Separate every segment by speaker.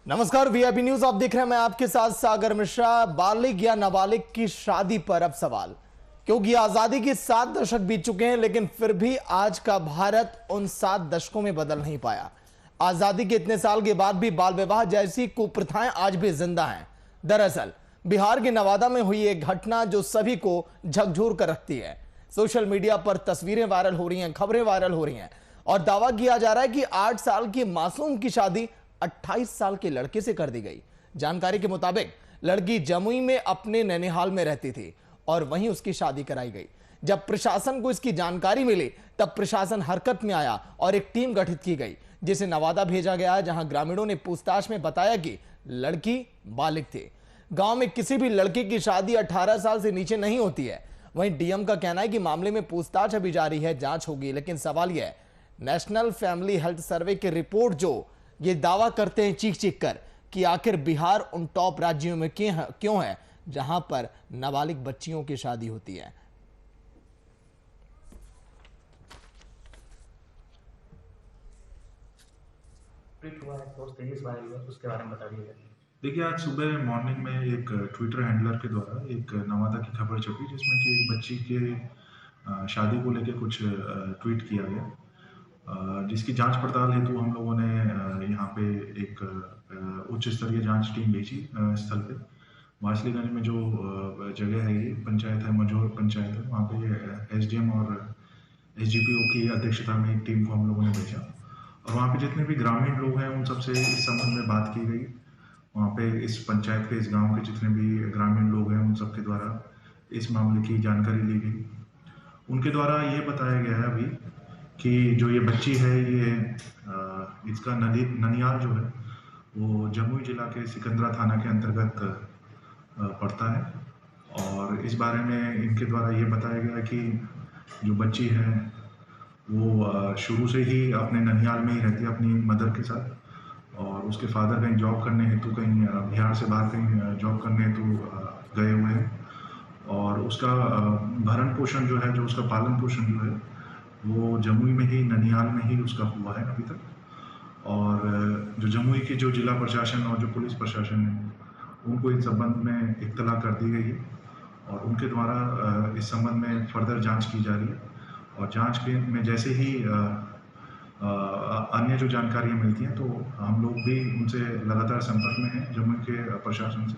Speaker 1: नमस्कार, VIP news आप देख रहे हैं। मैं आपके साथ सागर मिश्रा। बालिग या नाबालिग की शादी पर अब सवाल, क्योंकि आजादी के 7 दशक बीत चुके हैं, लेकिन फिर भी आज का भारत उन 7 दशकों में बदल नहीं पाया। आजादी के इतने साल के बाद भी बाल विवाह जैसी कुप्रथाएं आज भी जिंदा हैं। दरअसल बिहार के नवादा में हुई एक घटना जो सभी को झकझोर कर रखती है। सोशल मीडिया पर तस्वीरें वायरल हो रही हैं, खबरें वायरल हो रही हैं और दावा किया जा रहा है कि 8 साल की मासूम की शादी 28 साल के लड़के से कर दी गई। जानकारी के मुताबिक लड़की जमुई में अपने नैनीहाल में रहती थी और वहीं उसकी शादी कराई गई। जब प्रशासन को इसकी जानकारी मिली तब प्रशासन हरकत में आया और एक टीम गठित की गई, जिसे नवादा भेजा गया, जहां ग्रामीणों ने पूछताछ में बताया कि लड़की बालिग थी। गांव में किसी भी लड़के की शादी 18 साल से नीचे नहीं होती है। वहीं डीएम का कहना है कि मामले में पूछताछ अभी जारी है, जांच होगी। लेकिन सवाल यह है, नेशनल फैमिली हेल्थ सर्वे की रिपोर्ट जो ये दावा करते हैं चीख चीख कर कि आखिर बिहार उन टॉप राज्यों में क्यों है जहां पर नाबालिग बच्चियों की शादी होती है।
Speaker 2: उसके बारे में बता दीजिए।
Speaker 3: देखिए, आज सुबह मॉर्निंग में एक ट्विटर हैंडलर के द्वारा एक नवादा की खबर छपी, जिसमें कि एक बच्ची के शादी को लेकर कुछ ट्वीट किया गया, जिसकी जांच पड़ताल हेतु हम लोगों ने यहाँ पे एक उच्च स्तरीय जांच टीम भेजी स्थल पे। वासलीगंज में जो जगह है, ये पंचायत है, मजोर पंचायत है, वहाँ पे एसडीएम और एसडीपीओ की अध्यक्षता में एक टीम को हम लोगों ने भेजा और वहाँ पे जितने भी ग्रामीण लोग हैं उन सबसे इस संबंध में बात की गई। वहाँ पे इस पंचायत के, इस गांव के जितने भी ग्रामीण लोग हैं उन सबके द्वारा इस मामले की जानकारी ली गई। उनके द्वारा ये बताया गया है अभी कि जो ये बच्ची है, ये इसका ननियाल जो है वो जमुई जिला के सिकंदरा थाना के अंतर्गत पड़ता है। और इस बारे में इनके द्वारा ये बताया गया कि जो बच्ची है वो शुरू से ही अपने ननियाल में ही रहती है अपनी मदर के साथ, और उसके फादर कहीं जॉब करने हेतु, कहीं बिहार से बाहर कहीं जॉब करने हेतु गए हुए हैं। और उसका भरण पोषण जो है, जो उसका पालन पोषण जो है वो जमुई में ही, ननियाल में ही उसका हुआ है अभी तक। और जो जमुई की जो जिला प्रशासन और जो पुलिस प्रशासन है, उनको इस संबंध में इत्तला कर दी गई है और उनके द्वारा इस संबंध में फर्दर जांच की जा रही है। और जांच के में जैसे ही अन्य जो जानकारियां मिलती हैं तो हम लोग भी उनसे लगातार संपर्क में हैं, जमुई के प्रशासन से।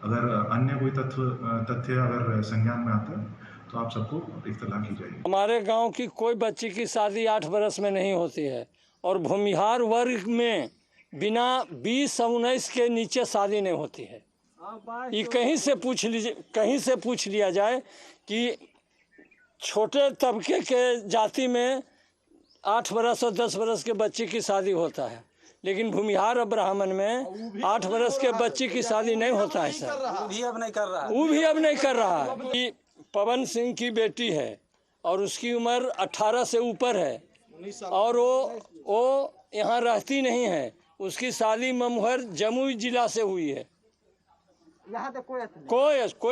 Speaker 3: अगर अन्य कोई तथ्य अगर संज्ञान में आता है तो आप सबको इत्तला की जाएगी।
Speaker 4: हमारे गांव की कोई बच्ची की शादी 8 बरस में नहीं होती है और भूमिहार वर्ग में बिना 20-19 के नीचे शादी नहीं होती है। ये कहीं से पूछ लिया जाए कि छोटे तबके के जाति में 8 बरस और 10 बरस के बच्ची की शादी होता है, लेकिन भूमिहार और ब्राह्मण में 8 बरस के बच्ची की शादी नहीं होता है सर।
Speaker 2: वो भी अब नहीं
Speaker 4: कर रहा है। पवन सिंह की बेटी है और उसकी उम्र 18 से ऊपर है और वो यहाँ रहती नहीं है। उसकी शादी ममुहर जमुई जिला से हुई है।
Speaker 2: यहाँ तो कोई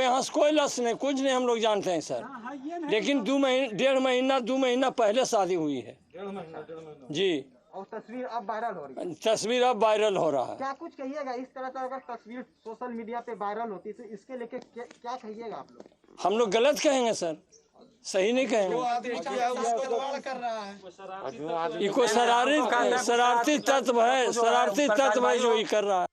Speaker 4: यहाँ से कोई लस नहीं, कुछ नहीं हम लोग जानते हैं सर। लेकिन 2 महीना पहले शादी हुई है जी।
Speaker 2: और तस्वीर अब
Speaker 4: वायरल हो रहा है।
Speaker 2: क्या कुछ कहिएगा इस तरह का? अगर तस्वीर सोशल मीडिया पे वायरल होती तो इसके लेके क्या कहिएगा आप लोग?
Speaker 4: हम लोग गलत कहेंगे सर, सही नहीं कहेंगे। ये कोई शरारती तत्व है जो ये कर रहा है।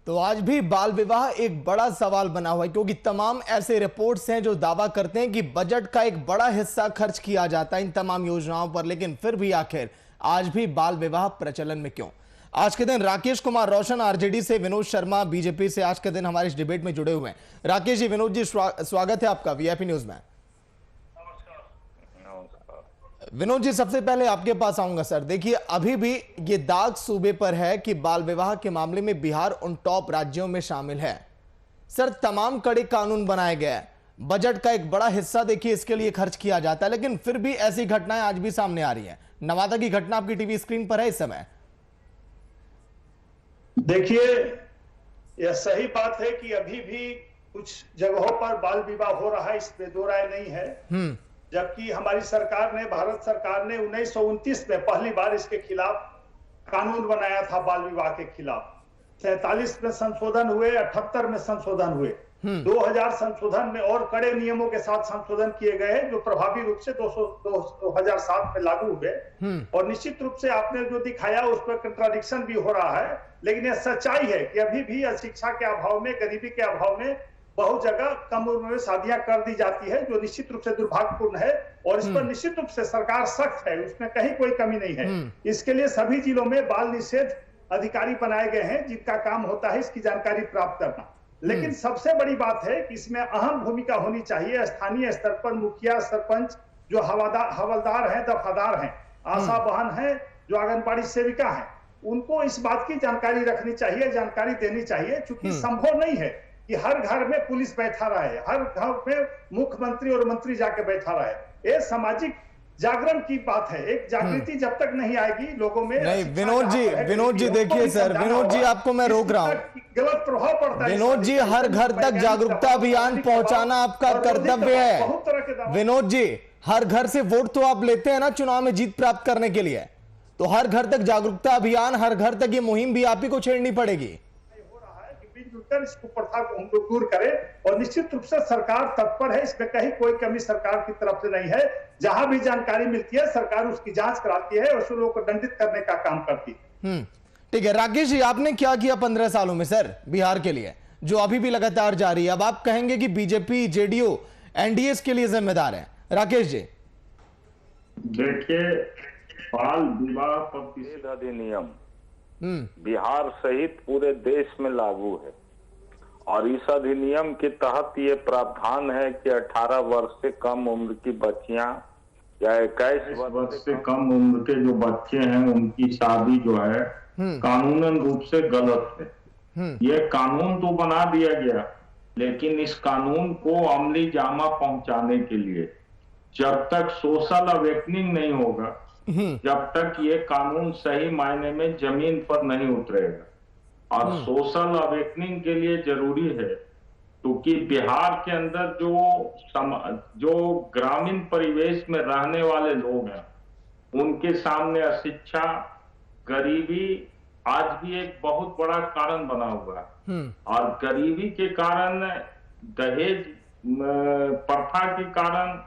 Speaker 1: तो आज भी बाल विवाह एक बड़ा सवाल बना हुआ है, क्योंकि तमाम ऐसे रिपोर्ट्स हैं जो दावा करते हैं कि बजट का एक बड़ा हिस्सा खर्च किया जाता है इन तमाम योजनाओं पर, लेकिन फिर भी आखिर आज भी बाल विवाह प्रचलन में क्यों। आज के दिन राकेश कुमार रोशन आरजेडी से, विनोद शर्मा बीजेपी से आज के दिन हमारे इस डिबेट में जुड़े हुए हैं। राकेश जी, विनोद जी, स्वागत है आपका वीआईपी न्यूज में। विनोद जी, सबसे पहले आपके पास आऊंगा सर। देखिए, अभी भी ये दाग सूबे पर है कि बाल विवाह के मामले में बिहार उन टॉप राज्यों में शामिल है। सर, तमाम कड़े कानून बनाए गए, बजट का एक बड़ा हिस्सा देखिए इसके लिए खर्च किया जाता है, लेकिन फिर भी ऐसी घटनाएं आज भी सामने आ रही हैं। नवादा की घटना आपकी टीवी स्क्रीन पर है इस समय।
Speaker 5: देखिए, यह सही बात है कि अभी भी कुछ जगहों पर बाल विवाह हो रहा है, इस पे दो राय नहीं है। जबकि हमारी सरकार ने, भारत सरकार ने 1929 में पहली बार इसके खिलाफ कानून बनाया था, बाल विवाह के खिलाफ। 47 में संशोधन हुए, 78 में संशोधन हुए, 2000 संशोधन में और कड़े नियमों के साथ संशोधन किए गए जो प्रभावी रूप से 2007 में लागू हुए। और निश्चित रूप से आपने जो दिखाया उस पर कंट्राडिक्शन भी हो रहा है, लेकिन यह सच्चाई है कि अभी भी शिक्षा के अभाव में, गरीबी के अभाव में बहुत जगह कम उम्र में शादियां कर दी जाती है, जो निश्चित रूप से दुर्भाग्यपूर्ण है। और इस पर निश्चित रूप से सरकार सख्त है, उसमें कहीं कोई कमी नहीं है। इसके लिए सभी जिलों में बाल निषेध अधिकारी बनाए गए हैं जिनका काम होता है इसकी जानकारी प्राप्त करना। लेकिन सबसे बड़ी बात है कि इसमें अहम भूमिका होनी चाहिए स्थानीय स्तर पर मुखिया, सरपंच, जो हवलदार हैं, दफादार हैं, आशा बहन हैं, जो आंगनबाड़ी सेविका हैं, उनको इस बात की जानकारी रखनी चाहिए, जानकारी देनी चाहिए। चूंकि संभव नहीं है कि हर घर में पुलिस बैठा रहे, हर घर में मुख्यमंत्री और मंत्री जाके बैठा रहे। ये सामाजिक जागरण की बात है। एक जागृति जब तक नहीं आएगी लोगों में।
Speaker 1: नहीं विनोद जी देखिए सर, विनोद जी आपको मैं रोक रहा हूँ।
Speaker 5: गलत प्रभाव पड़ता है
Speaker 1: विनोद जी, हर घर तक जागरूकता अभियान पहुंचाना आपका कर्तव्य है। विनोद जी, हर घर से वोट तो आप लेते हैं ना चुनाव में जीत प्राप्त करने के लिए, तो हर घर तक जागरूकता अभियान, हर घर तक ये मुहिम भी आप ही को छेड़नी पड़ेगी।
Speaker 5: इसको प्रथा को हम लोग दूर करें और निश्चित रूप से सरकार तत्पर है, इसमें कहीं कोई कमी सरकार की तरफ से नहीं है। जहां भी जानकारी मिलती है सरकार उसकी जांच कराती है और उस लोगों को दंडित करने का काम करती है।
Speaker 1: ठीक है राकेश जी, आपने क्या किया 15 सालों में सर बिहार के लिए, जो अभी भी लगातार जारी है? अब आप कहेंगे कि बीजेपी, जेडीयू, एनडीए इसके लिए जिम्मेदार है। राकेश जी
Speaker 6: देखिए, बाल विवाह प्रतिषेध अधिनियम बिहार सहित पूरे देश में लागू है और इस अधिनियम के तहत ये प्रावधान है कि 18 वर्ष से कम उम्र की बच्चियां या 21 वर्ष से कम उम्र के जो बच्चे हैं उनकी शादी जो है कानूनन रूप से गलत है। ये कानून तो बना दिया गया, लेकिन इस कानून को अमली जामा पहुंचाने के लिए जब तक सोशल अवेकनिंग नहीं होगा, जब तक ये कानून सही मायने में जमीन पर नहीं उतरेगा। और सोशल अवेकनिंग के लिए जरूरी है क्योंकि बिहार के अंदर जो ग्रामीण परिवेश में रहने वाले लोग हैं उनके सामने अशिक्षा, गरीबी आज भी एक बहुत बड़ा कारण बना हुआ है। और गरीबी के कारण, दहेज प्रथा के कारण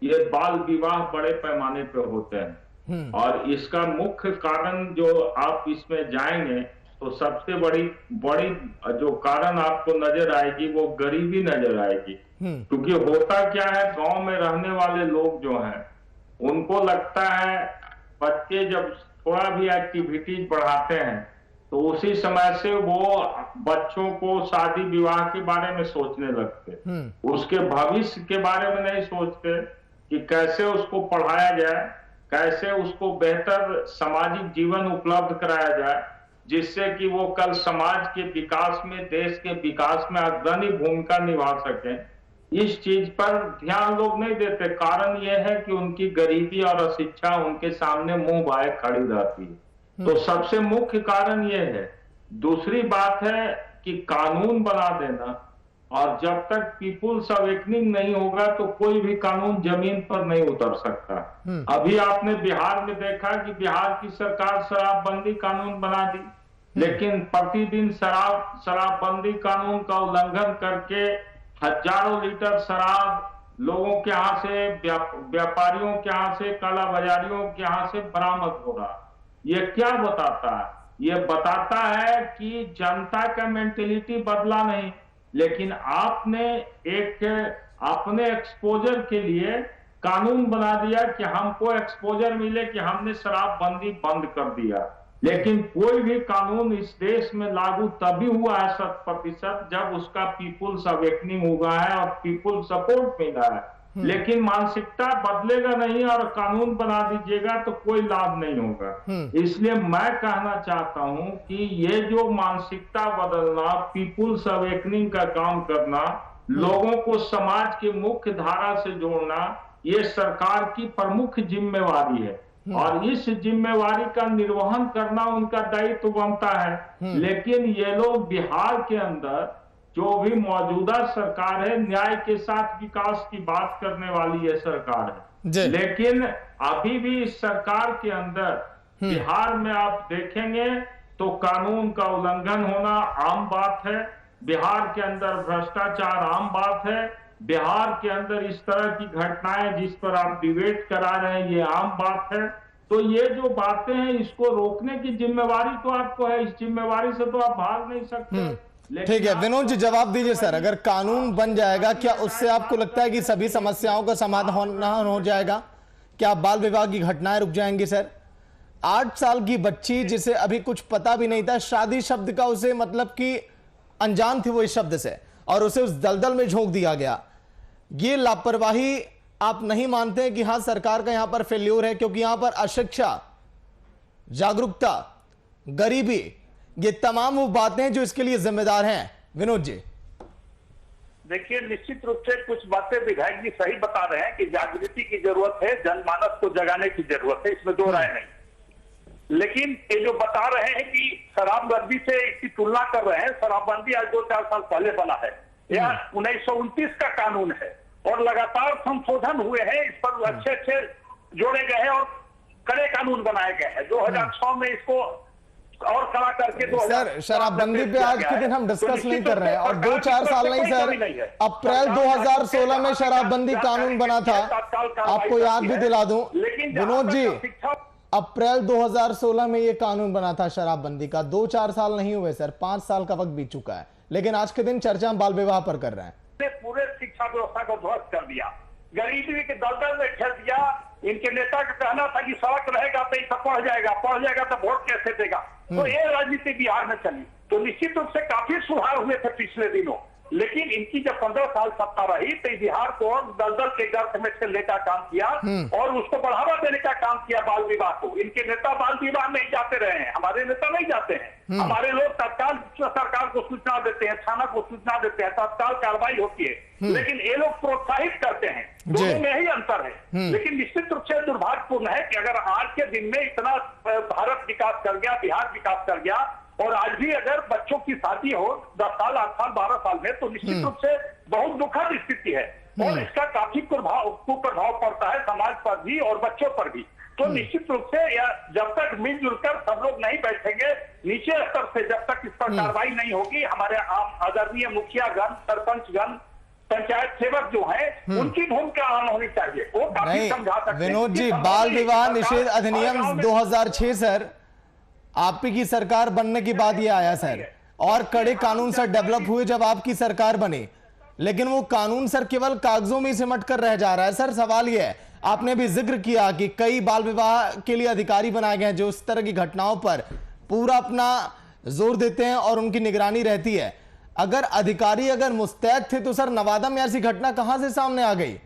Speaker 6: ये बाल विवाह बड़े पैमाने पर होते हैं। और इसका मुख्य कारण जो आप इसमें जाएंगे तो सबसे बड़ी जो कारण आपको नजर आएगी वो गरीबी नजर आएगी। क्योंकि होता क्या है, गांव में रहने वाले लोग जो हैं उनको लगता है बच्चे जब थोड़ा भी एक्टिविटीज बढ़ाते हैं तो उसी समय से वो बच्चों को शादी विवाह के बारे में सोचने लगते, उसके भविष्य के बारे में नहीं सोचते कि कैसे उसको पढ़ाया जाए, कैसे उसको बेहतर सामाजिक जीवन उपलब्ध कराया जाए जिससे कि वो कल समाज के विकास में, देश के विकास में अग्रणी भूमिका निभा सकें। इस चीज पर ध्यान लोग नहीं देते। कारण यह है कि उनकी गरीबी और अशिक्षा उनके सामने मुंह बाए खड़ी रहती है। तो सबसे मुख्य कारण यह है। दूसरी बात है कि कानून बना देना, और जब तक पीपुल्स अवेकनिंग नहीं होगा तो कोई भी कानून जमीन पर नहीं उतर सकता। अभी आपने बिहार में देखा कि बिहार की सरकार शराबबंदी कानून बना दी, लेकिन प्रतिदिन शराबबंदी कानून का उल्लंघन करके हजारों लीटर शराब लोगों के यहाँ से, व्यापारियों के यहाँ से, काला बाजारियों के यहाँ से बरामद हो रहा। ये क्या बताता है? ये बताता है कि जनता का मेंटेलिटी बदला नहीं, लेकिन आपने अपने एक्सपोजर के लिए कानून बना दिया कि हमको एक्सपोजर मिले कि हमने शराबबंदी बंद कर दिया। लेकिन कोई भी कानून इस देश में लागू तभी हुआ है 100% जब उसका पीपुल्स अवेकनिंग हुआ है और पीपुल सपोर्ट मिला है। लेकिन मानसिकता बदलेगा नहीं और कानून बना दीजिएगा तो कोई लाभ नहीं होगा। इसलिए मैं कहना चाहता हूं कि ये जो मानसिकता बदलना, पीपुल्स अवेकनिंग का काम करना, लोगों को समाज के मुख्य धारा से जोड़ना, ये सरकार की प्रमुख जिम्मेवारी है और इस जिम्मेवारी का निर्वहन करना उनका दायित्व बनता है। लेकिन ये लोग बिहार के अंदर जो भी मौजूदा सरकार है न्याय के साथ विकास की बात करने वाली ये सरकार है, लेकिन अभी भी इस सरकार के अंदर बिहार में आप देखेंगे तो कानून का उल्लंघन होना आम बात है, बिहार के अंदर भ्रष्टाचार आम बात है, बिहार के अंदर इस तरह की घटनाएं जिस पर आप डिबेट करा रहे हैं ये आम बात है। तो ये जो बातें हैं इसको रोकने की जिम्मेवारी तो आपको है, इस जिम्मेवारी से तो आप भाग नहीं सकते।
Speaker 1: ठीक है विनोद जी, जवाब दीजिए सर, अगर कानून बन जाएगा क्या उससे आपको लगता है कि सभी समस्याओं का समाधान हो जाएगा? क्या बाल विवाह की घटनाएं रुक जाएंगी सर? 8 साल की बच्ची जिसे अभी कुछ पता भी नहीं था, शादी शब्द का उसे मतलब कि अनजान थी वो इस शब्द से, और उसे उस दलदल में झोंक दिया गया। ये लापरवाही आप नहीं मानते हैं कि हां सरकार का यहां पर फेल्यूर है? क्योंकि यहां पर अशिक्षा, जागरूकता, गरीबी, ये तमाम वो बातें हैं जो इसके लिए जिम्मेदार हैं। विनोद जी
Speaker 7: देखिए, निश्चित रूप से कुछ बातें विधायक जी सही बता रहे हैं कि जागृति की जरूरत है, जनमानस को जगाने की जरूरत है, इसमें दो राय नहीं। लेकिन ये जो बता रहे हैं कि शराबबंदी से इसकी तुलना कर रहे हैं, शराबबंदी आज 2-4 साल पहले बना है, यह 1929 का कानून है और लगातार संशोधन हुए हैं, इस पर अच्छे जोड़े गए हैं और कड़े कानून बनाए गए हैं। 2006 में इसको और कड़ा करके
Speaker 1: सर शराबबंदी पे आज के दिन हम डिस्कस नहीं कर रहे हैं, और 2-4 साल नहीं सर, अप्रैल 2016 में शराबबंदी कानून बना था, आपको याद भी दिला दूं विनोद जी, अप्रैल 2016 में ये कानून बना था शराबबंदी का। 2-4 साल नहीं हुए सर, 5 साल का वक्त बीत चुका है, लेकिन आज के दिन चर्चा हम बाल विवाह पर कर रहे हैं।
Speaker 7: पूरे शिक्षा व्यवस्था को ध्वस्त कर दिया, गरीबी के दलदल में खेल दिया। इनके नेता का कहना था कि सड़क रहेगा तो इसका पढ़ जाएगा तो वोट कैसे देगा, तो ये राजनीति बिहार में चली। तो निश्चित रूप से काफी सुधार हुए थे पिछले दिनों, लेकिन इनकी जब 15 साल सत्ता रही तो बिहार को दलदल के गर्त में से लेकर काम किया और उसको बढ़ावा देने का काम किया बाल विवाह को। इनके नेता बाल विवाह नहीं जाते रहे हैं, हमारे नेता नहीं जाते हैं, हमारे लोग तत्काल सरकार को सूचना देते हैं, थाना को सूचना देते हैं, तत्काल कार्रवाई होती है, लेकिन ये लोग प्रोत्साहित करते हैं। दोनों में ही अंतर है। लेकिन निश्चित रूप से दुर्भाग्यपूर्ण है कि अगर आज के दिन में इतना भारत विकास कर गया, बिहार विकास कर गया, और आज भी अगर बच्चों की शादी हो 10 साल, 8 साल, 12 साल में, तो निश्चित रूप से बहुत दुखद स्थिति है और इसका काफी कुप्रभाव पड़ता है समाज पर भी और बच्चों पर भी। तो निश्चित रूप से जब तक मिलजुल कर सब लोग नहीं बैठेंगे नीचे स्तर से, जब तक इस पर कार्रवाई नहीं होगी, हमारे आदरणीय मुखिया गण, सरपंच गण, पंचायत सेवक जो है उनकी भूमिका अहम होनी चाहिए, वो काफी समझा सकते हैं।
Speaker 1: विनोद जी, बाल विवाह निषेध अधिनियम 2006 सर, आप की सरकार बनने के बाद ये आया सर, और कड़े कानून सर डेवलप हुए जब आपकी सरकार बनी, लेकिन वो कानून सर केवल कागजों में सिमट कर रह जा रहा है। सर सवाल ये है, आपने भी जिक्र किया कि कई बाल विवाह के लिए अधिकारी बनाए गए हैं जो इस तरह की घटनाओं पर पूरा अपना जोर देते हैं और उनकी निगरानी रहती है। अगर अधिकारी अगर मुस्तैद थे तो सर नवादा में ऐसी घटना कहां से सामने आ गई?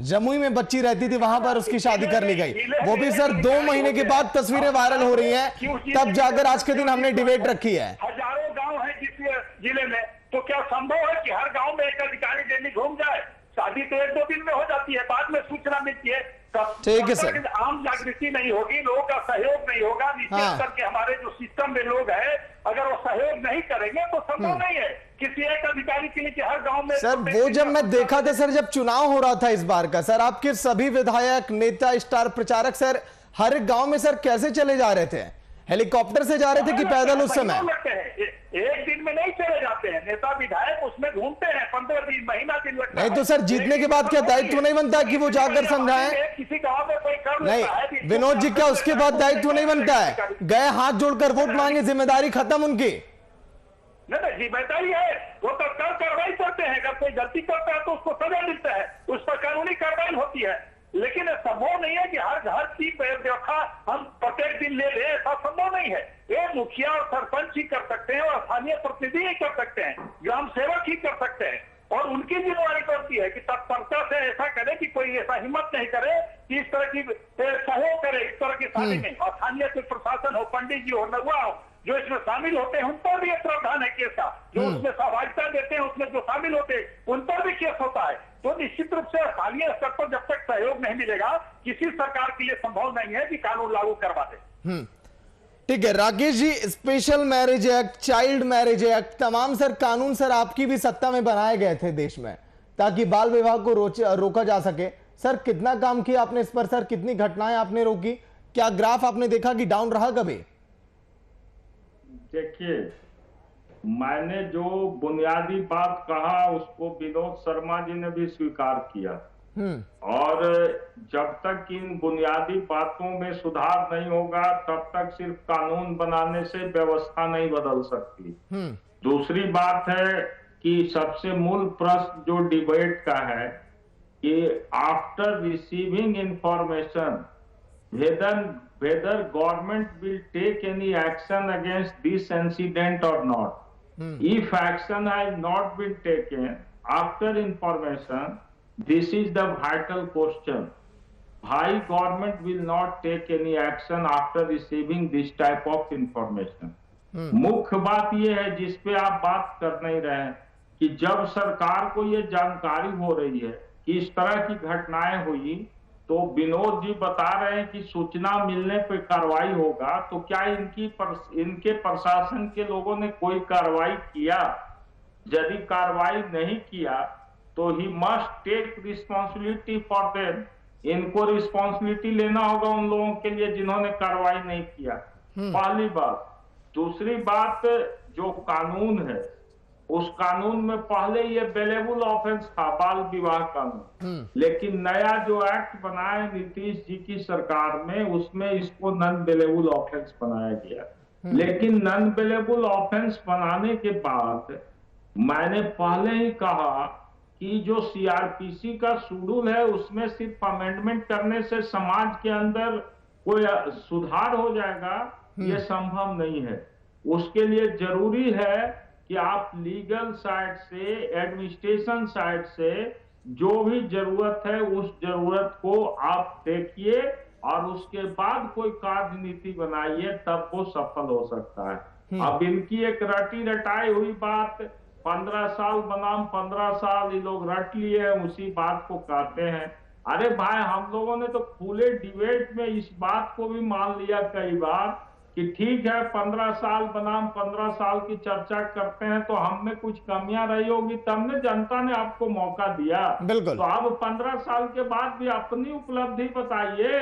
Speaker 1: जमुई में बच्ची रहती थी, वहां पर उसकी शादी कर ली गई, वो भी सर 2 महीने के बाद तस्वीरें वायरल हो रही हैं, तब जाकर आज के दिन हमने डिबेट रखी है।
Speaker 7: हजारों गांव है जिस जिले में, तो क्या संभव है कि हर गांव में एक अधिकारी डेली घूम जाए? शादी तो 1-2 दिन में हो जाती है, बाद में सूचना मिलती है।
Speaker 1: ठीक है सर,
Speaker 7: आम जागृति नहीं होगी, लोगों का सहयोग नहीं होगा, नीचे स्तर के हमारे जो सिस्टम में लोग हैं अगर वो सहयोग नहीं करेंगे तो संभव नहीं है किसी एक अधिकारी के लिए कि हर गांव में।
Speaker 1: सर वो जब मैं देखा था सर, जब चुनाव हो रहा था इस बार का सर, आपके सभी विधायक, नेता, स्टार प्रचारक सर हर एक गांव में सर कैसे चले जा रहे थे? हेलीकॉप्टर से जा रहे थे कि पैदल? उस समय
Speaker 7: एक दिन में नहीं चले जाते हैं नेता विधायक, उसमें घूमते हैं 15 दिन, महीना दिन लगता है।
Speaker 1: नहीं तो सर जीतने के बाद क्या दायित्व नहीं बनता कि वो जाकर समझाएं?
Speaker 7: किसी गांव में कोई कर
Speaker 1: नहीं विनोद जी, क्या उसके बाद दायित्व नहीं बनता है? गए हाथ जोड़कर वोट मांगे, जिम्मेदारी खत्म उनकी?
Speaker 7: नहीं, जिम्मेदारी है, वो तत्काल कार्रवाई करते हैं, अगर कोई गलती करता है तो उसको सजा मिलता है, उस पर कानूनी कार्रवाई होती है। लेकिन संभव नहीं है कि हर की व्यवस्था हम प्रत्येक दिन ले ले, ऐसा संभव नहीं है। ये मुखिया और सरपंच ही कर सकते हैं और स्थानीय प्रतिनिधि ही कर सकते हैं, ग्राम सेवक ही कर सकते हैं, और उनकी जिम्मेवारी करती है कि तत्परता से ऐसा करे कि कोई ऐसा हिम्मत नहीं करे कि इस तरह की सहयोग करे, इस तरह की शादी नहीं। और स्थानीय प्रशासन हो, पंडित जी हो, नगुआ हो, जो इसमें शामिल होते हैं उन पर भी एक प्रावधान है केस का, जो उसमें सहभागिता देते हैं उसमें जो शामिल होते हैं उन पर भी केस होता है। तो निश्चित रूप से स्थानीय स्तर पर जब तक सहयोग नहीं मिलेगा किसी सरकार के लिए संभव नहीं है कि कानून लागू करवा दे।
Speaker 1: ठीक है Rakesh ji, special marriage act, child marriage act, तमाम सर कानून सर आपकी भी सत्ता में बनाए गए थे देश में ताकि बाल विवाह को रोका जा सके। सर कितना काम किया आपने इस पर सर, कितनी घटनाएं आपने रोकी, क्या ग्राफ आपने देखा कि डाउन रहा कभी?
Speaker 6: देखिए, मैंने जो बुनियादी बात कहा उसको विनोद शर्मा जी ने भी स्वीकार किया, और जब तक इन बुनियादी बातों में सुधार नहीं होगा तब तक सिर्फ कानून बनाने से व्यवस्था नहीं बदल सकती। दूसरी बात है कि सबसे मूल प्रश्न जो डिबेट का है कि after receiving information whether government will take any action against this incident or not. If action has not been taken after information, this is the vital question. Why government will not take any action after receiving this type of information? मुख्य बात यह है जिस पे आप बात कर नहीं रहे हैं कि जब सरकार को ये जानकारी हो रही है कि इस तरह की घटनाएं हुई, तो विनोद जी बता रहे हैं कि सूचना मिलने पर कार्रवाई होगा, तो क्या इनके प्रशासन के लोगों ने कोई कार्रवाई किया? यदि कार्रवाई नहीं किया तो ही must take responsibility for them. इनको रिस्पॉन्सिबिलिटी लेना होगा उन लोगों के लिए जिन्होंने कार्रवाई नहीं किया, पहली बात। दूसरी बात, जो कानून है उस कानून में पहले ये बेलेबल ऑफेंस था, बाल विवाह कानून, लेकिन नया जो एक्ट बना है नीतीश जी की सरकार में, उसमें इसको नॉन बेलेबल ऑफेंस बनाया गया। लेकिन नॉन बेलेबल ऑफेंस बनाने के बाद मैंने पहले ही कहा कि जो सीआरपीसी का शेड्यूल है उसमें सिर्फ अमेंडमेंट करने से समाज के अंदर कोई सुधार हो जाएगा, ये संभव नहीं है। उसके लिए जरूरी है कि आप लीगल साइड से, एडमिनिस्ट्रेशन साइड से जो भी जरूरत है उस जरूरत को आप देखिए और उसके बाद कोई कार्यनीति बनाइए, तब वो सफल हो सकता है। अब इनकी एक रटी रटाई हुई बात, 15 साल बनाम 15 साल, ये लोग रट लिए उसी बात को कहते हैं। अरे भाई, हम लोगों ने तो खुले डिबेट में इस बात को भी मान लिया कई बार कि ठीक है 15 साल बनाम 15 साल की चर्चा करते हैं तो हम में कुछ कमियां रही होगी, तब ने जनता ने आपको मौका दिया। बिल्कुल। तो अब 15 साल के बाद भी अपनी उपलब्धि बताइए,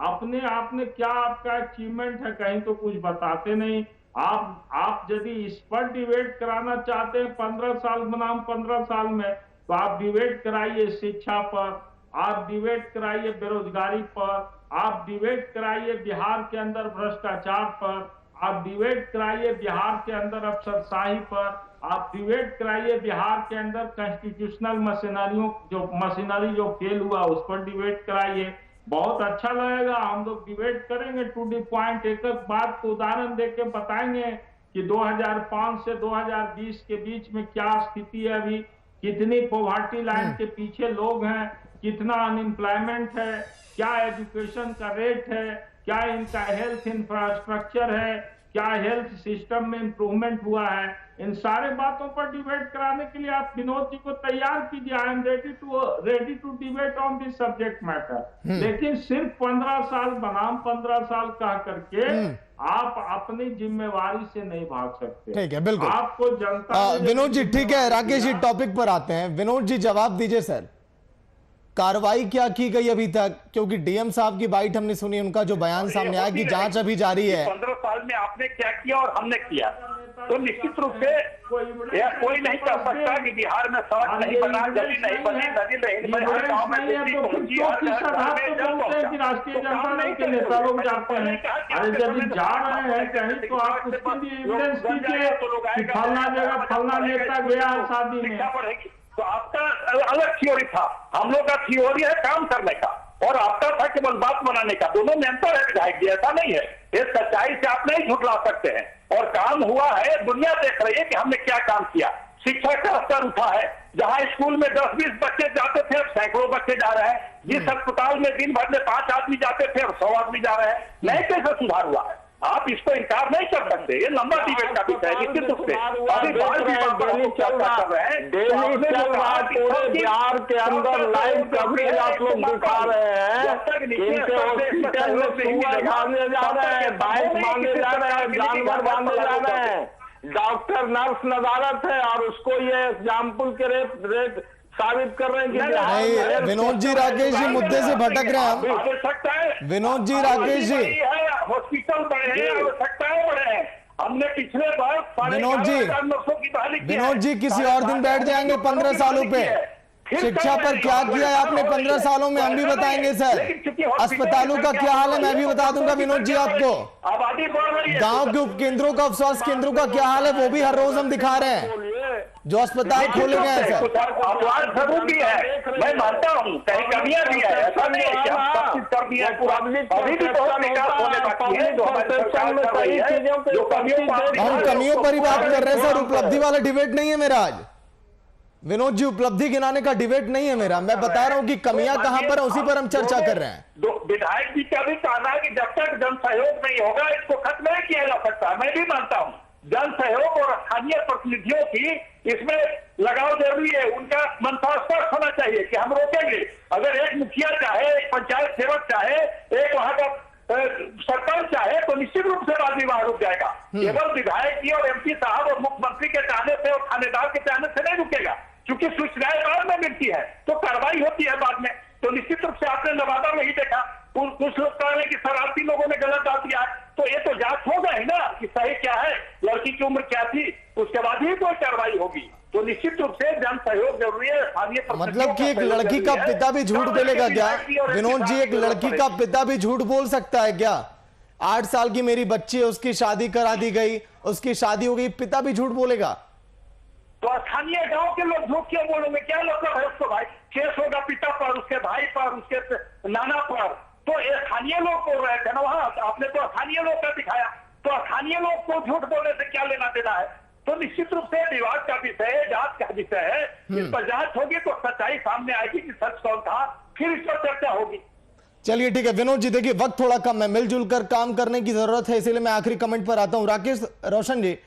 Speaker 6: अपने आपने क्या आपका अचीवमेंट है, कहीं तो कुछ बताते नहीं। आप यदि इस पर डिबेट कराना चाहते हैं 15 साल बनाम 15 साल में, तो आप डिबेट कराइए शिक्षा पर, आप डिबेट कराइए बेरोजगारी पर, आप डिबेट कराइए बिहार के अंदर भ्रष्टाचार पर, आप डिबेट कराइए बिहार के अंदर अफसरशाही पर, आप डिबेट कराइए बिहार के अंदर कॉन्स्टिट्यूशनल मशीनरी जो फेल हुआ उस पर डिबेट कराइए। बहुत अच्छा लगेगा, हम लोग डिबेट करेंगे टू द पॉइंट, एक एक बात को उदाहरण देके बताएंगे कि 2005 से 2020 के बीच में क्या स्थिति है, अभी कितनी पॉवर्टी लाइन के पीछे लोग हैं, कितना अनएम्प्लॉयमेंट है, क्या एजुकेशन का रेट है, क्या इनका हेल्थ इंफ्रास्ट्रक्चर है, क्या हेल्थ सिस्टम में इंप्रूवमेंट हुआ है। इन सारे बातों पर डिबेट कराने के लिए आप विनोद जी को तैयार कीजिए। I am ready to debate on this subject matter. लेकिन सिर्फ 15 साल बनाम 15 साल कह करके आप अपनी जिम्मेवारी से नहीं भाग सकते। ठीक है, बिल्कुल। आपको जनता
Speaker 1: विनोद जी, ठीक है, राकेश जी टॉपिक पर आते हैं। विनोद जी जवाब दीजिए सर, कार्रवाई क्या की गई अभी तक? क्योंकि डीएम साहब की बाइट हमने सुनी, उनका जो बयान सामने आया कि जांच अभी जारी है।
Speaker 7: 15 साल में आपने क्या किया और हमने किया, तो निश्चित रूप से कोई नहीं कह सकता कि बिहार में सड़क नहीं बना, गली नहीं बनी, नदी नहीं बनी, हर गांव में बिजली पहुंची, हर घर में जल पहुंचा।
Speaker 6: राष्ट्रीय जनता दल के नेता लोग जाते हैं, अरे जब जा रहे हैं कहीं तो आप उसके लिए एविडेंस दीजिए कि फलना जगह फलना नेता गया शादी में।
Speaker 7: तो आपका अलग थ्योरी था, हम लोग का थ्योरी है काम करने का, और आपका था केवल बात बनाने का। दोनों में अंतर है विधायक जी, ऐसा नहीं है। इस सच्चाई से आप नहीं झुठला सकते हैं, और काम हुआ है, दुनिया देख रही है कि हमने क्या काम किया। शिक्षा का स्तर उठा है, जहां स्कूल में 10-20 बच्चे जाते थे अब सैकड़ों बच्चे जा रहे हैं। जिस अस्पताल में दिन भर में 5 आदमी जाते थे अब 100 आदमी जा रहे हैं। नहीं कैसे सुधार हुआ है? आप इसको इनकार नहीं कर सकते। ये लंबा डिबेट का विषय है निश्चित रूप से। अभी बाल विवाह पर हम लोग चर्चा कर रहे हैं।
Speaker 6: डेली चल रहा है पूरे बिहार के अंदर लाइव कवरेज आप लोग दिखा रहे हैं। इनके हॉस्पिटल में सुअर बांधे जा रहे हैं, भैंस बांधे जा रहे हैं, जानवर बांधे जा रहे हैं। डॉक्टर नर्स नदारत है और उसको ये एग्जाम्पल के रेट साबित कर रहे हैं कि
Speaker 1: नहीं, विनोद जी राकेश जी मुद्दे से भटक रहे हैं हम। विनोद जी राकेश जी,
Speaker 7: हॉस्पिटल बड़े हैं, आवश्यकताएं बड़े हैं। हमने पिछले बार
Speaker 1: विनोद जी किसी और दिन बैठ जाएंगे 15 सालों पे शिक्षा पर क्या किया है आपने 15 सालों में, हम भी बताएंगे सर। अस्पतालों का क्या हाल है मैं भी बता दूंगा विनोद जी आपको। गांव के उपकेंद्रों का, स्वास्थ्य केंद्रों का क्या हाल है वो भी हर रोज हम दिखा रहे हैं, जो अस्पताल खोले गए हैं सर।
Speaker 7: जरूर भी है, मैं मानता हूँ कहीं कमियां भी है, ऐसा नहीं है कि हम सब चीज कर दिया पूरा, अभी भी बहुत विकास होने बाकी है जो हमारी सरकार कर रही है। जो
Speaker 1: हम कमियों पर ही बात कर रहे हैं सर, उपलब्धि वाला डिबेट नहीं है मेरा आज। विनोद जी उपलब्धि गिनाने का डिबेट नहीं है मेरा, मैं बता रहा हूं कि कमियां कहां पर है उसी पर हम चर्चा कर रहे हैं।
Speaker 7: विधायक जी का भी कहना है कि जब तक जन सहयोग नहीं होगा इसको खत्म नहीं किया जा सकता। मैं भी मानता हूं जन सहयोग और स्थानीय प्रतिनिधियों की इसमें लगाव जरूरी है। उनका मंशा स्पष्ट होना चाहिए कि हम रोकेंगे। अगर एक मुखिया चाहे, एक पंचायत सेवक चाहे, एक वहां का सरपंच चाहे तो निश्चित रूप से बाल विवाह रुक जाएगा। केवल विधायक जी और एमपी साहब और मुख्यमंत्री के चाहने से और थानेदार के चाहने से नहीं रुकेगा, क्योंकि सूचनाएं बाद में मिलती है तो कार्रवाई होती है बाद में। तो निश्चित रूप से आपने नवादा में ही देखा, कुछ लोग कह रहे हैं कि शरारती लोगों ने गलत डाल दिया है, तो ये तो जांच होगा ही ना कि सही क्या है, लड़की की उम्र क्या थी, उसके बाद ही कोई कार्रवाई होगी। तो निश्चित रूप से जन सहयोग जरूरी है।
Speaker 1: मतलब कि एक लड़की का पिता भी झूठ बोलेगा क्या विनोद जी? एक लड़की का पिता भी झूठ बोल सकता है क्या? 8 साल की मेरी बच्ची है, उसकी शादी करा दी गई, उसकी शादी हो गई, पिता भी झूठ बोलेगा?
Speaker 7: तो स्थानीय गांव के लोग झूठ क्यों बोलेंगे? क्या मतलब है उसको? भाई केस होगा पिता पर, उसके भाई पर, उसके नाना पर, तो ये स्थानीय लोग बोल रहे थे ना वहां। आपने तो स्थानीय लोग का दिखाया, तो स्थानीय लोग को झूठ बोलने से क्या लेना देना है? तो निश्चित रूप से विवाद का विषय है, जांच का विषय है। इस पर जांच होगी तो सच्चाई सामने आएगी कि सच कौन था, फिर इस पर चर्चा होगी।
Speaker 1: चलिए ठीक है विनोद जी, देखिए वक्त थोड़ा कम है, मिलजुल कर काम करने की जरूरत है, इसलिए मैं आखिरी कमेंट पर आता हूं। राकेश रोशन जी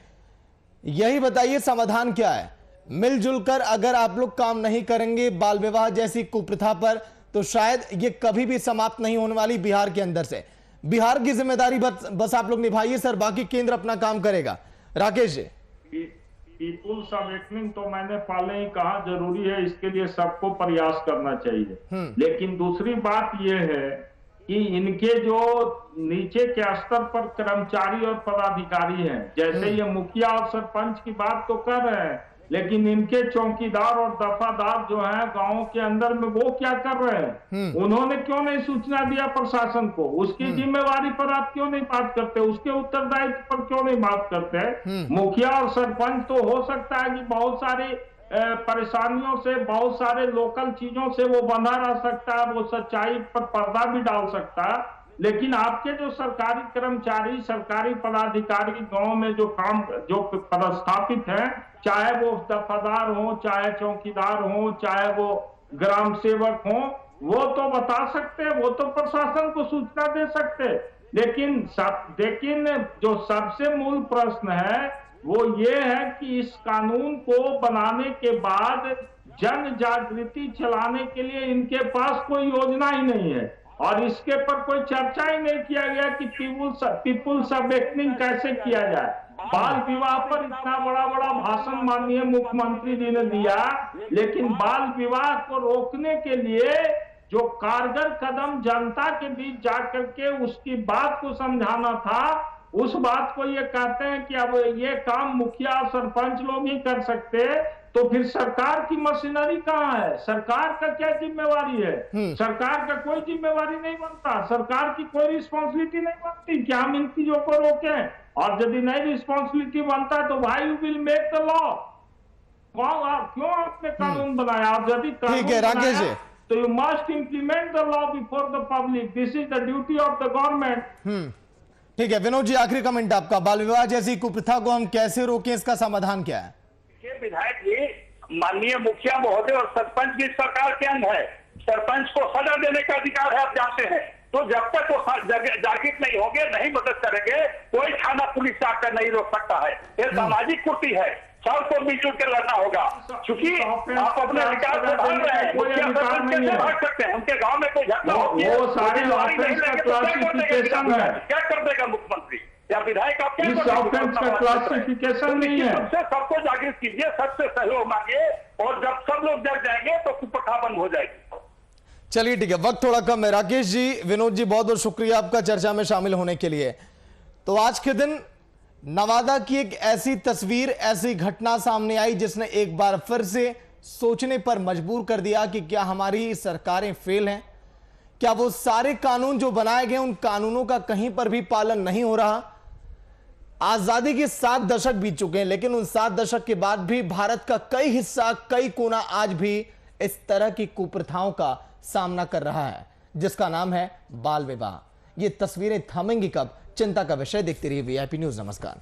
Speaker 1: यही बताइए समाधान क्या है? मिलजुल कर अगर आप लोग काम नहीं करेंगे बाल विवाह जैसी कुप्रथा पर तो शायद ये कभी भी समाप्त नहीं होने वाली बिहार के अंदर से। बिहार की जिम्मेदारी बस आप लोग निभाइए सर, बाकी केंद्र अपना काम करेगा। राकेश जी।
Speaker 8: पीपुल्स अवेकनिंग तो मैंने पहले ही कहा जरूरी है, इसके लिए सबको प्रयास करना चाहिए। लेकिन दूसरी बात यह है कि इनके जो नीचे के स्तर पर कर्मचारी और पदाधिकारी हैं, जैसे ये मुखिया और सरपंच की बात तो कर रहे हैं, लेकिन इनके चौकीदार और दफादार जो हैं गांव के अंदर में वो क्या कर रहे हैं? उन्होंने क्यों नहीं सूचना दिया प्रशासन को? उसकी जिम्मेवारी पर आप क्यों नहीं बात करते? उसके उत्तरदायित्व पर क्यों नहीं बात करते? मुखिया और सरपंच तो हो सकता है कि बहुत सारी परेशानियों से, बहुत सारे लोकल चीजों से वो बंधा रह सकता है, वो सच्चाई पर पर्दा भी डाल सकता है, लेकिन आपके जो सरकारी कर्मचारी, सरकारी पदाधिकारी गांव में जो पदस्थापित हैं, चाहे वो दफादार हो, चाहे चौकीदार हो, चाहे वो ग्राम सेवक हो, वो तो बता सकते हैं, वो तो प्रशासन को सूचना दे सकते हैं। लेकिन जो सबसे मूल प्रश्न है वो ये है कि इस कानून को बनाने के बाद जन जागृति चलाने के लिए इनके पास कोई योजना ही नहीं है, और इसके पर कोई चर्चा ही नहीं किया गया कि पीपुल्स अवेकनिंग कैसे किया जाए। बाल विवाह पर इतना बड़ा बड़ा भाषण माननीय मुख्यमंत्री जी ने दिया, लेकिन बाल विवाह को रोकने के लिए जो कारगर कदम जनता के बीच जाकर के उसकी बात को समझाना था, उस बात को ये कहते हैं कि अब ये काम मुखिया और सरपंच लोग ही कर सकते, तो फिर सरकार की मशीनरी कहाँ है? सरकार का क्या जिम्मेवारी है? सरकार का कोई जिम्मेवारी नहीं बनता, सरकार की कोई रिस्पॉन्सिबिलिटी नहीं बनती कि हम इन चीजों को रोकें। और यदि नहीं रिस्पॉन्सिबिलिटी बनता तो भाई you will make the law. क्यों आपने कानून बनाया? और यदि
Speaker 1: ठीक है राकेश जी,
Speaker 8: तो you must implement the law before the public, this is the duty of the government.
Speaker 1: ठीक है विनोद जी, आखिरी कमेंट आपका। बाल विवाह जैसी कुप्रथा को हम कैसे रोकें, इसका समाधान क्या है?
Speaker 7: विधायक जी, माननीय मुखिया महोदय और सरपंच भी सरकार के अंग है। सरपंच को सजा देने का अधिकार है, आप जानते हैं। तो जब तक वो जागृत नहीं होंगे, नहीं मदद करेंगे, कोई थाना पुलिस आकर नहीं रोक सकता है। ये सामाजिक कुर्ती है, सबको मिलजुल के लड़ना होगा। क्योंकि आप अपने अधिकार को भाग रहे हैं, कैसे भाग सकते हैं? उनके गांव में कोई घटना होती है,
Speaker 8: वो सारे ऑफेंस का क्लासिफिकेशन है।
Speaker 7: क्या कर देगा मुख्यमंत्री या विधायक? आप क्या
Speaker 8: इस ऑफेंस का क्लासिफिकेशन नहीं है।
Speaker 7: सबको जागृत कीजिए, सबसे सहयोग मांगिए, और जब सब लोग जग जाएंगे तो कुप्रथा बंद हो जाएगी।
Speaker 1: चलिए ठीक है, वक्त थोड़ा कम है। राकेश जी, विनोद जी, बहुत बहुत शुक्रिया आपका चर्चा में शामिल होने के लिए। तो आज के दिन नवादा की एक ऐसी तस्वीर, ऐसी घटना सामने आई जिसने एक बार फिर से सोचने पर मजबूर कर दिया कि क्या हमारी सरकारें फेल हैं? क्या वो सारे कानून जो बनाए गए उन कानूनों का कहीं पर भी पालन नहीं हो रहा? आजादी के 7 दशक बीत चुके हैं, लेकिन उन 7 दशक के बाद भी भारत का कई हिस्सा, कई कोना आज भी इस तरह की कुप्रथाओं का सामना कर रहा है, जिसका नाम है बाल विवाह। ये तस्वीरें थमेंगी कब? चिंता का विषय। देखते रहिए VIP न्यूज। नमस्कार।